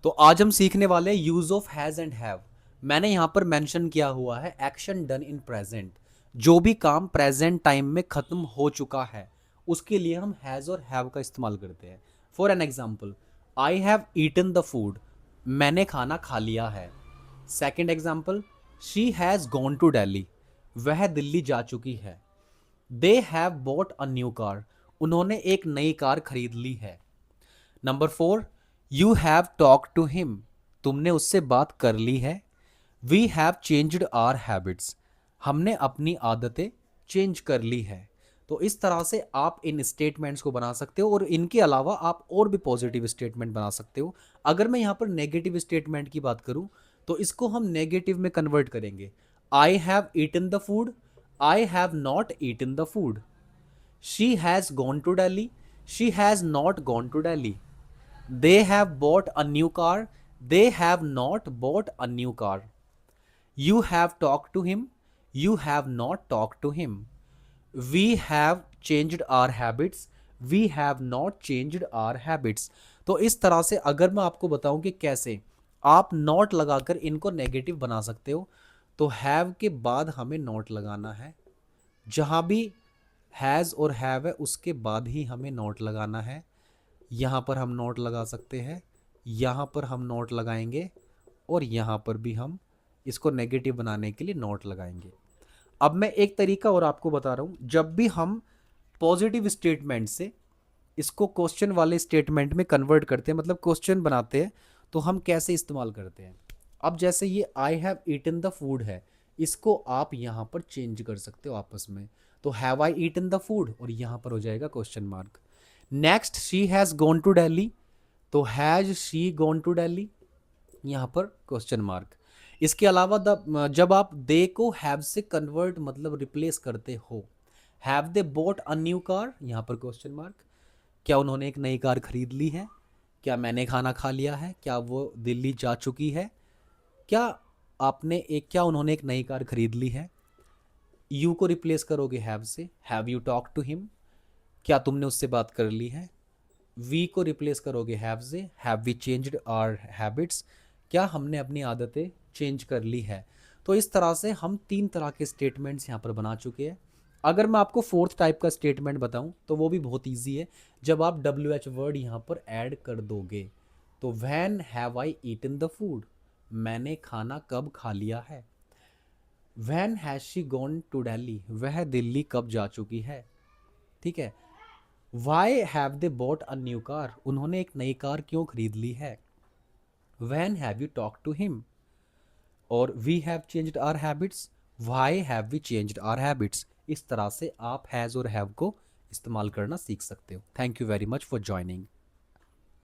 तो आज हम सीखने वाले हैं use of has and have. मैंने यहाँ पर मेंशन किया हुआ है एक्शन डन इन प्रेजेंट। जो भी काम प्रेजेंट टाइम में खत्म हो चुका है उसके लिए हम हैज और हैव का इस्तेमाल करते हैं। For an example, I have eaten the food. मैंने खाना खा लिया है। Second example, she has gone to Delhi. वह दिल्ली जा चुकी है। They have bought a new car. उन्होंने एक नई कार खरीद ली है। Number 4, you have talk to him. तुमने उससे बात कर ली है। We have changed our habits. हमने अपनी आदतें चेंज कर ली है। तो इस तरह से आप इन स्टेटमेंट्स को बना सकते हो और इनके अलावा आप और भी पॉजिटिव स्टेटमेंट बना सकते हो। अगर मैं यहाँ पर नेगेटिव स्टेटमेंट की बात करूँ तो इसको हम नेगेटिव में कन्वर्ट करेंगे। I have eaten the food, I have not eaten the food. She has gone to Delhi, she has not gone to Delhi. They have bought a new car. They have not bought a new car. You have talked to him. You have not talked to him. We have changed our habits. We have not changed our habits. तो इस तरह से अगर मैं आपको बताऊं कि कैसे आप नॉट लगाकर इनको नेगेटिव बना सकते हो, तो हैव के बाद हमें नॉट लगाना है। जहां भी हैज़ और हैव है उसके बाद ही हमें नॉट लगाना है। यहाँ पर हम नोट लगा सकते हैं, यहाँ पर हम नोट लगाएंगे और यहाँ पर भी हम इसको नेगेटिव बनाने के लिए नोट लगाएंगे। अब मैं एक तरीका और आपको बता रहा हूँ। जब भी हम पॉजिटिव स्टेटमेंट से इसको क्वेश्चन वाले स्टेटमेंट में कन्वर्ट करते हैं, मतलब क्वेश्चन बनाते हैं, तो हम कैसे इस्तेमाल करते हैं। अब जैसे ये I have eaten the food है, इसको आप यहाँ पर चेंज कर सकते हो आपस में। तो have I eaten the food और यहाँ पर हो जाएगा question mark. Next, she has gone to Delhi, तो has she gone to Delhi, यहाँ पर क्वेश्चन मार्क। इसके अलावा जब आप दे को हैव से कन्वर्ट मतलब रिप्लेस करते हो, have they both a new car, यहाँ पर क्वेश्चन मार्क। क्या उन्होंने एक नई कार खरीद ली है? क्या मैंने खाना खा लिया है? क्या वो दिल्ली जा चुकी है? क्या उन्होंने एक नई कार खरीद ली है? यू को रिप्लेस करोगे हैव से, have you talk to him. क्या तुमने उससे बात कर ली है? वी को रिप्लेस करोगे हैव से, have we changed our habits. क्या हमने अपनी आदतें चेंज कर ली है? तो इस तरह से हम 3 तरह के स्टेटमेंट्स यहाँ पर बना चुके हैं। अगर मैं आपको फोर्थ टाइप का स्टेटमेंट बताऊं तो वो भी बहुत ईजी है। जब आप डब्ल्यू एच वर्ड यहाँ पर ऐड कर दोगे, तो when have I eaten the food, मैंने खाना कब खा लिया है। When has she gone to Delhi, वह दिल्ली कब जा चुकी है। ठीक है। Why have they bought a new car, उन्होंने एक नई कार क्यों खरीद ली है। When have you talk to him, और we have changed our habits, why have we changed our habits. इस तरह से आप हैज़ और हैव को इस्तेमाल करना सीख सकते हो। Thank you very much for joining.